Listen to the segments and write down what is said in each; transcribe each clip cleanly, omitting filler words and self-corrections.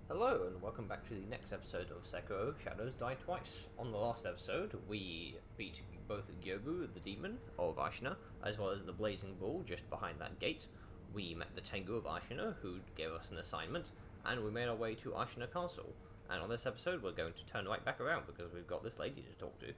Hello, and welcome back to the next episode of Sekiro Shadows Die Twice. On the last episode, we beat both Gyobu, the demon of Ashina, as well as the Blazing Bull just behind that gate. We met the Tengu of Ashina, who gave us an assignment, and we made our way to Ashina Castle. And on this episode, we're going to turn right back around because we've got this lady to talk to.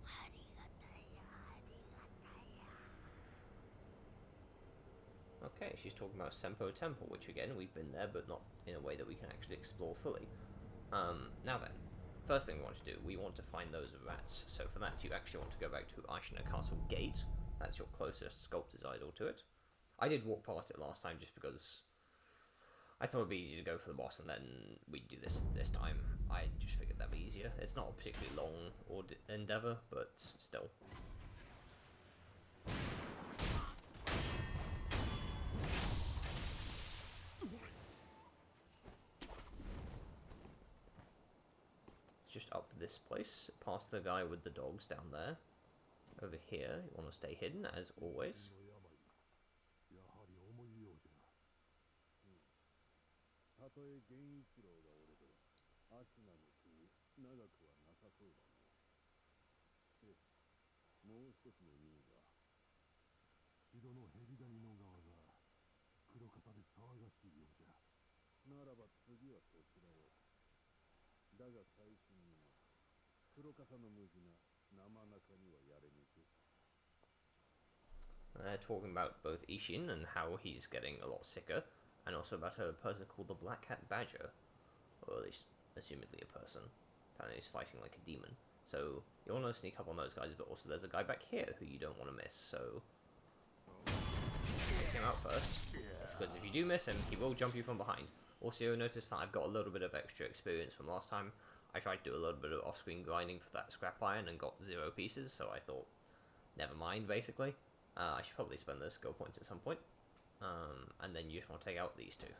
ありがたいや、ありがたいや。 Okay, she's talking about Senpo Temple, which again, we've been there, but not in a way that we can actually explore fully. Now then, first thing we want to do, we want to find those rats. So for that, you actually want to go back to Ashina Castle Gate. That's your closest sculptor's idol to it. I did walk past it last time just because I thought it'd be easier to go for the boss and then we'd do this time. I just figured that'd be easier. It's not a particularly long endeavor, but still. It's just up this place, past the guy with the dogs down there. Over here, you want to stay hidden, as always. やはり思いようじゃ。ああ、いやはりおもしろいだろうけど、アシナの国、長くはなさそうだね。で、もう一つの意味が、広かたで騒がしいようじゃ。ならば次はこちらを。だが最初には黒方の無事な生中にはやれにくい。Talking about both Ishin and how he's getting a lot sicker, and also about a person called the Black Cat Badger, or at least, assumedly a person. Apparently he's fighting like a demon. So, you want to sneak up on those guys, but also there's a guy back here who you don't want to miss, so... Take him out first, because if you do miss him, he will jump you from behind. Also, you'll notice that I've got a little bit of extra experience from last time. I tried to do a little bit of off-screen grinding for that scrap iron and got 0 pieces, so I thought, never mind, basically. I should probably spend those skill points at some point. And then you just want to take out these two.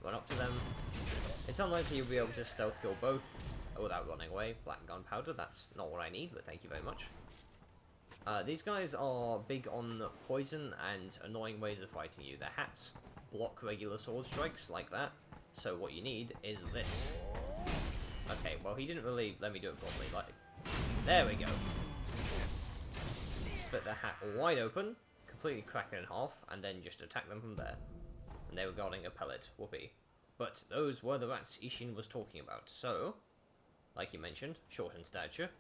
Run up to them. It's unlikely you'll be able to stealth kill both without running away. Black gunpowder, that's not what I need, but thank you very much. These guys are big on poison and annoying ways of fighting you. Their hats block regular sword strikes like that, so what you need is this. Okay, well he didn't really let me do it properly, like... There we go. Split their hat wide open, completely crack it in half, and then just attack them from there. And they were guarding a pellet, whoopee. But those were the rats Ishin was talking about, so... Like he mentioned, short in stature.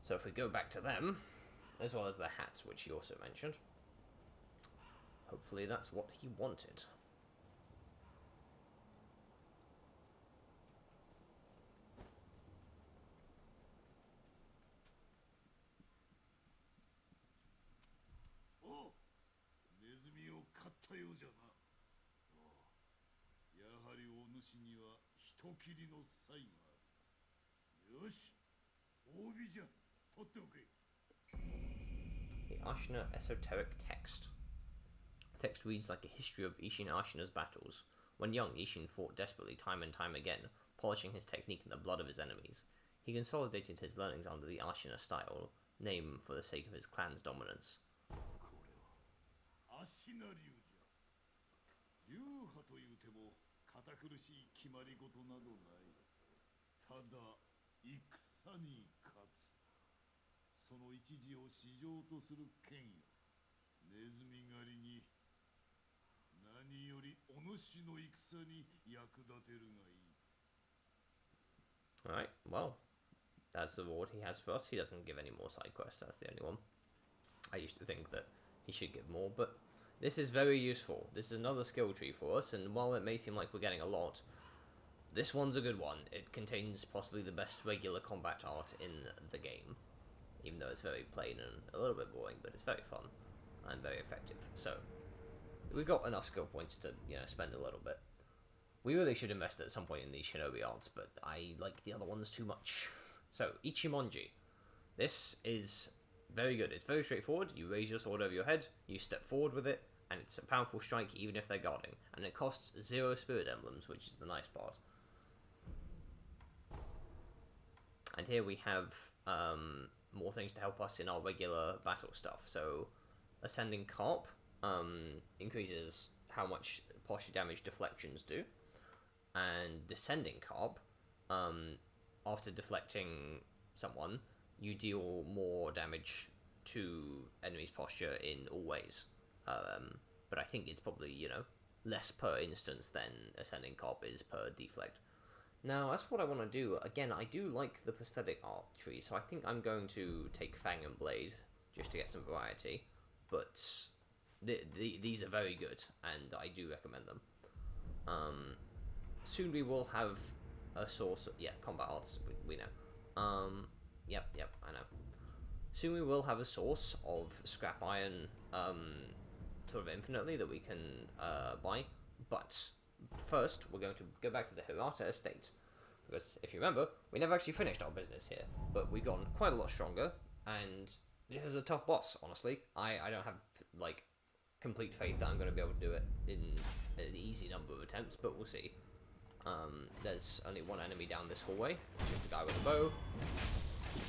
So if we go back to them, as well as their hats, which he also mentioned, hopefully that's what he wanted. Oh, The Ashina Esoteric text. The text reads like a history of Ishin Ashina's battles. When young, Ishin fought desperately time and time again, polishing his technique in the blood of his enemies. He consolidated his learnings under the Ashina style, name for the sake of his clan's dominance. これは。足な流じゃ。流派というても堅苦しい決まり事などない。ただ戦に、ネズミ狩りに何よりお主の戦に役立てるがいい。Alright, well, that's the reward he has for us. He doesn't give any more side quests, that's the only one. I used to think that he should give more, but this is very useful. This is another skill tree for us, and while it may seem like we're getting a lot, this one's a good one. It contains possibly the best regular combat art in the game, even though it's very plain and a little bit boring, but it's very fun and very effective. So, we've got enough skill points to, spend a little bit. We really should invest at some point in these shinobi arts, but I like the other ones too much. So, Ichimonji. This is very good. It's very straightforward. You raise your sword over your head, you step forward with it, and it's a powerful strike even if they're guarding. And it costs 0 spirit emblems, which is the nice part. And here we have more things to help us in our regular battle stuff. So, Ascending Carp increases how much posture damage deflections do. And Descending Carp, after deflecting someone, you deal more damage to enemies' posture in all ways. But I think it's probably, you know, less per instance than Ascending Carp is per deflect. Now, that's what I want to do. Again, I do like the prosthetic art tree, so I think I'm going to take Fang and Blade just to get some variety. But these are very good, and I do recommend them. Soon we will have a source of, yeah, combat arts, we know. Yep, I know. Soon we will have a source of scrap iron, sort of infinitely that we can buy, but first we're going to go back to the Hirata Estate, because if you remember, we never actually finished our business here, but we've gotten quite a lot stronger, and this is a tough boss, honestly. I don't have, like, complete faith that I'm going to be able to do it in an easy number of attempts, but we'll see. There's only one enemy down this hallway, which is the guy with the bow,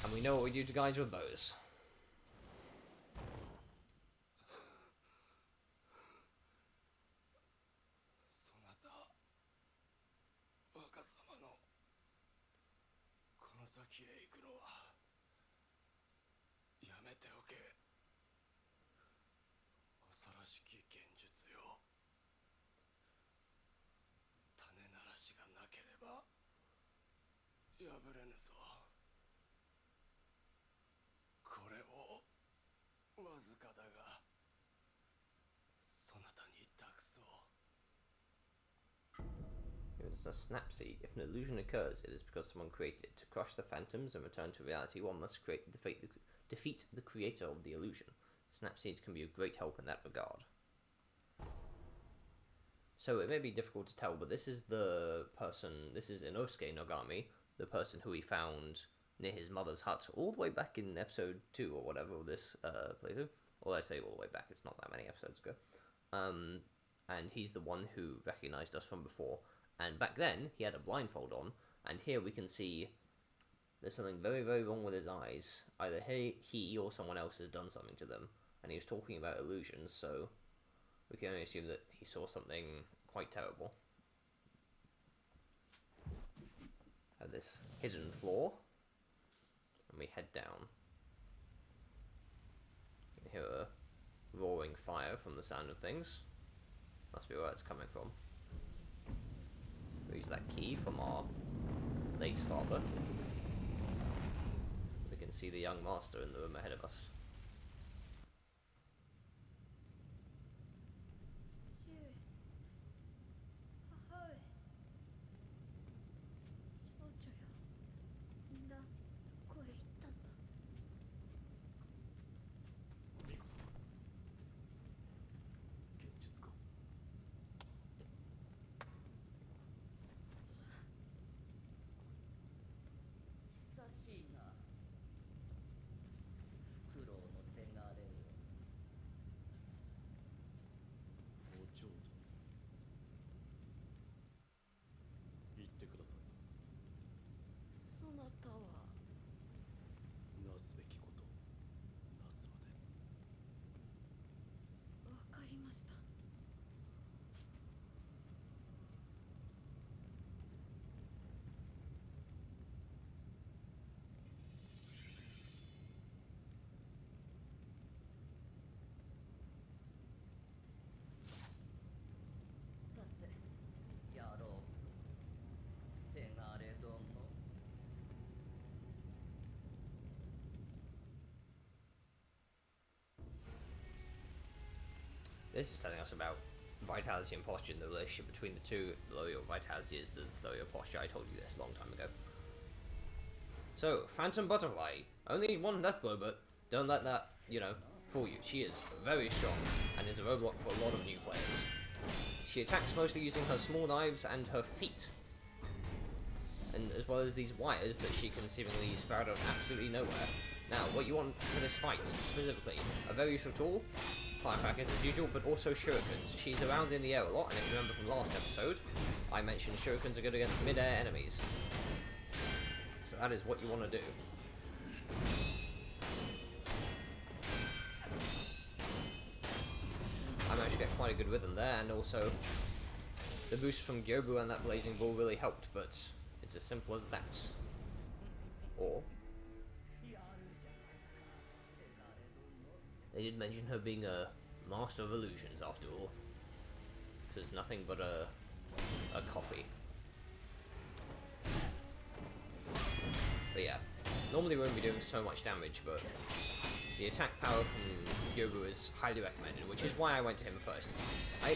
and we know what we do to guys with bows. 先へ行くのはやめておけ。恐ろしき剣術よ。種ならしがなければ破れぬぞ。これをわずかだがそなたに託そう。 It's a snap seed. If an illusion occurs, it is because someone created it. To crush the phantoms and return to reality, one must defeat the creator of the illusion. Snap seeds can be of great help in that regard. So it may be difficult to tell, but this is the person, this is Inosuke Nogami, the person who we found near his mother's hut all the way back in episode 2 or whatever of this playthrough. Or I say all the way back, it's not that many episodes ago. And he's the one who recognized us from before. And back then, he had a blindfold on, and here we can see there's something very, very wrong with his eyes. Either he or someone else has done something to them, and he was talking about illusions, so we can only assume that he saw something quite terrible. At this hidden floor, and we head down. You can hear a roaring fire from the sound of things. Must be where it's coming from. Use that key from our late father. We can see the young master in the room ahead of us. This is telling us about vitality and posture and the relationship between the two. If the lower your vitality is, the slower your posture. I told you this a long time ago. So, Phantom Butterfly. Only one death blow, but don't let that, you know, fool you. She is very strong and is a roadblock for a lot of new players. She attacks mostly using her small knives and her feet. And as well as these wires that she can seemingly sprout out absolutely nowhere. Now, what you want for this fight, specifically, a very useful tool, firecrackers as usual, but also shurikens. She's around in the air a lot, and if you remember from last episode, I mentioned shurikens are good against mid-air enemies. So that is what you want to do. I managed to get quite a good rhythm there, and also the boost from Gyobu and that blazing ball really helped, but it's as simple as that. Or they did mention her being a master of illusions after all. So it's nothing but a copy. But yeah, normally we won't be doing so much damage, but the attack power from Gyobu is highly recommended, which is why I went to him first. I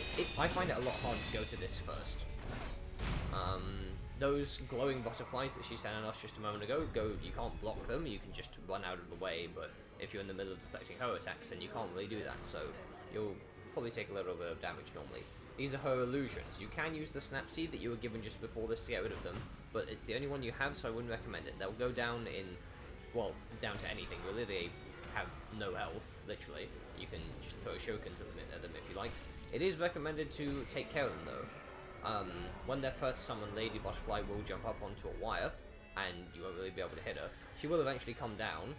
find it a lot harder to go to this first. Those glowing butterflies that she sent on us just a moment ago, you can't block them, you can just run out of the way, but if you're in the middle of deflecting her attacks, then you can't really do that, so you'll probably take a little bit of damage normally. These are her illusions. You can use the snap seed that you were given just before this to get rid of them, but it's the only one you have, so I wouldn't recommend it. They'll go down in, well, down to anything, really. They have no health, literally. You can just throw shurikens at them if you like. It is recommended to take care of them, though. When they're first summoned, Lady Butterfly will jump up onto a wire, and you won't really be able to hit her. She will eventually come down,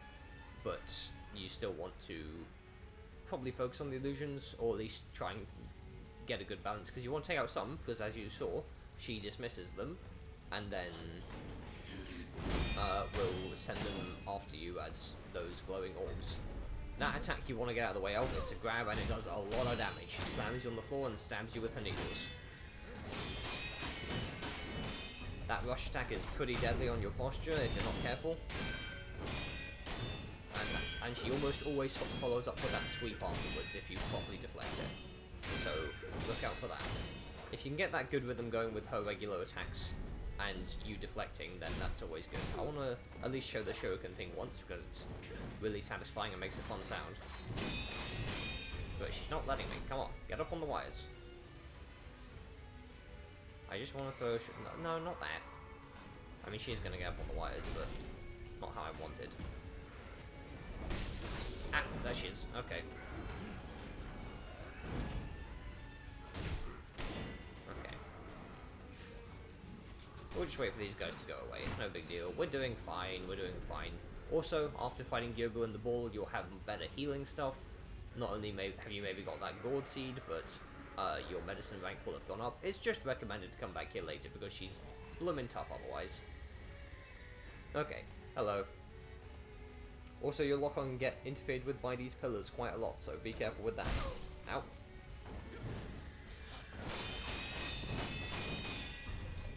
but you still want to probably focus on the illusions, or at least try and get a good balance, because you want to take out some, because as you saw, she dismisses them, and then will send them after you as those glowing orbs. That attack you want to get out of the way of, it's a grab, and it does a lot of damage. She slams you on the floor and stabs you with her needles. That rush attack is pretty deadly on your posture if you're not careful. And she almost always follows up with that sweep afterwards if you properly deflect it. So look out for that. If you can get that good rhythm going with her regular attacks and you deflecting, then that's always good. I want to at least show the shuriken thing once because it's really satisfying and makes a fun sound. But she's not letting me. Come on, get up on the wires. I just want to throw... No, not that. I mean, she's going to get up on the wires, but not how I wanted. Ah, there she is. Okay. Okay. We'll just wait for these guys to go away. It's no big deal. We're doing fine. We're doing fine. Also, after fighting Gyobu and the ball, you'll have better healing stuff. Not only have you maybe got that gourd seed, but your medicine rank will have gone up. It's just recommended to come back here later because she's bloomin' tough otherwise. Okay, hello. Also, your lock-on can get interfered with by these pillars quite a lot, so be careful with that. Ow.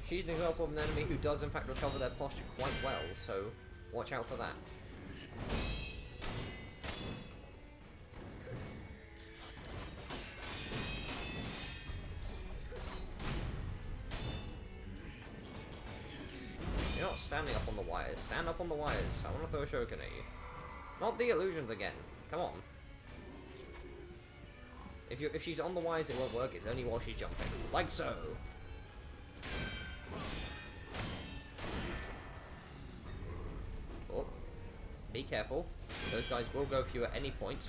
She's an example of an enemy who does in fact recover their posture quite well, so watch out for that. You're not standing up on the wires. Stand up on the wires. I want to throw a shuriken at you. Not the illusions again. Come on. If she's on the wires, it won't work. It's only while she's jumping. Like so. Oh. Be careful. Those guys will go for you at any point.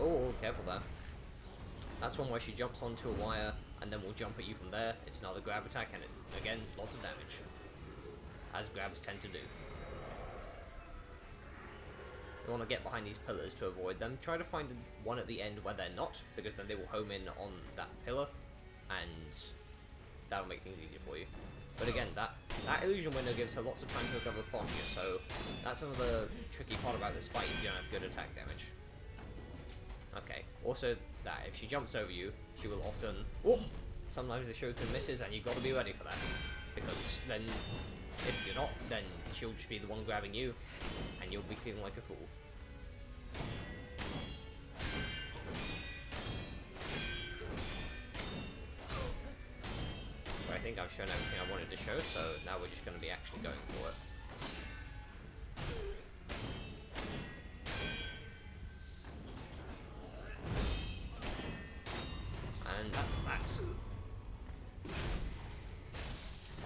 Oh, careful there. That's one where she jumps onto a wire and then will jump at you from there. It's another grab attack and it, again, lots of damage. As grabs tend to do. You want to get behind these pillars to avoid them. Try to find one at the end where they're not, because then they will home in on that pillar, and that'll make things easier for you. But again, that illusion window gives her lots of time to recover posture, so that's another tricky part about this fight if you don't have good attack damage. Okay, also that if she jumps over you, she will often... Oh! Sometimes the shuriken misses, and you've got to be ready for that. Because then, if you're not, then she'll just be the one grabbing you, and you'll be feeling like a fool. But I think I've shown everything I wanted to show, so now we're just going to be actually going for it. And that's that.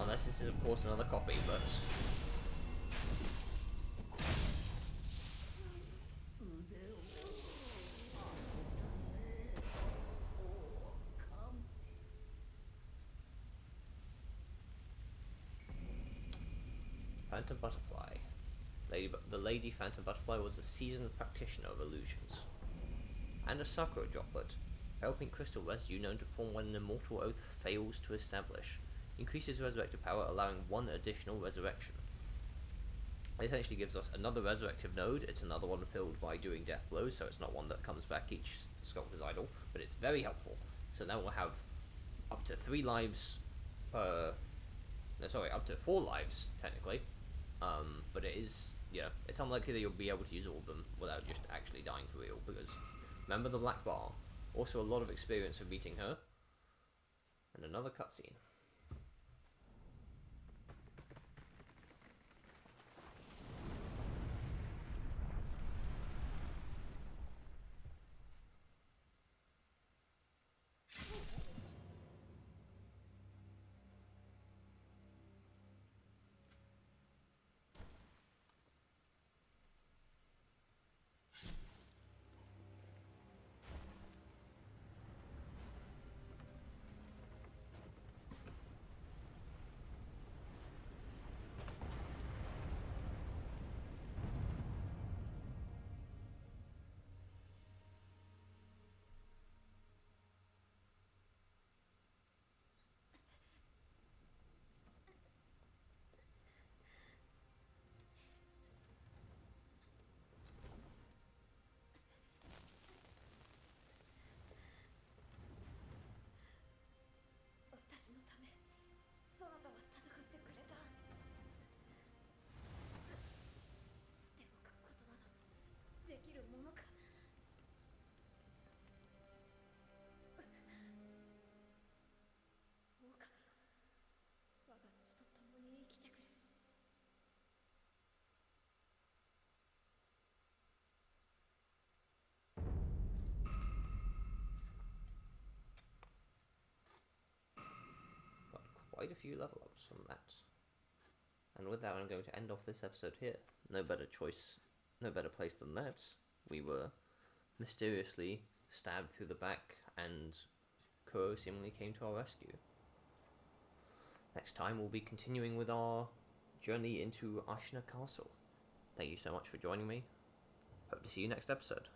Unless this is of course another copy, but Phantom Butterfly. The Lady Phantom Butterfly was a seasoned practitioner of illusions. And a Sakura droplet. Pale-pink crystal residue known to form when an immortal oath fails to establish. Increases resurrected power, allowing 1 additional resurrection. It essentially gives us another resurrective node. It's another one filled by doing death blows, so it's not one that comes back each Sculptor's Idol, but it's very helpful. So now we'll have up to 3 lives per... No, sorry, up to 4 lives, technically. But it is, it's unlikely that you'll be able to use all of them without just actually dying for real, because remember the black bar. Also a lot of experience for beating her. And another cutscene. Quite a few level ups from that. And with that, I'm going to end off this episode here. No better choice, no better place than that. We were mysteriously stabbed through the back, and Kuro seemingly came to our rescue. Next time, we'll be continuing with our journey into Ashina Castle. Thank you so much for joining me. Hope to see you next episode.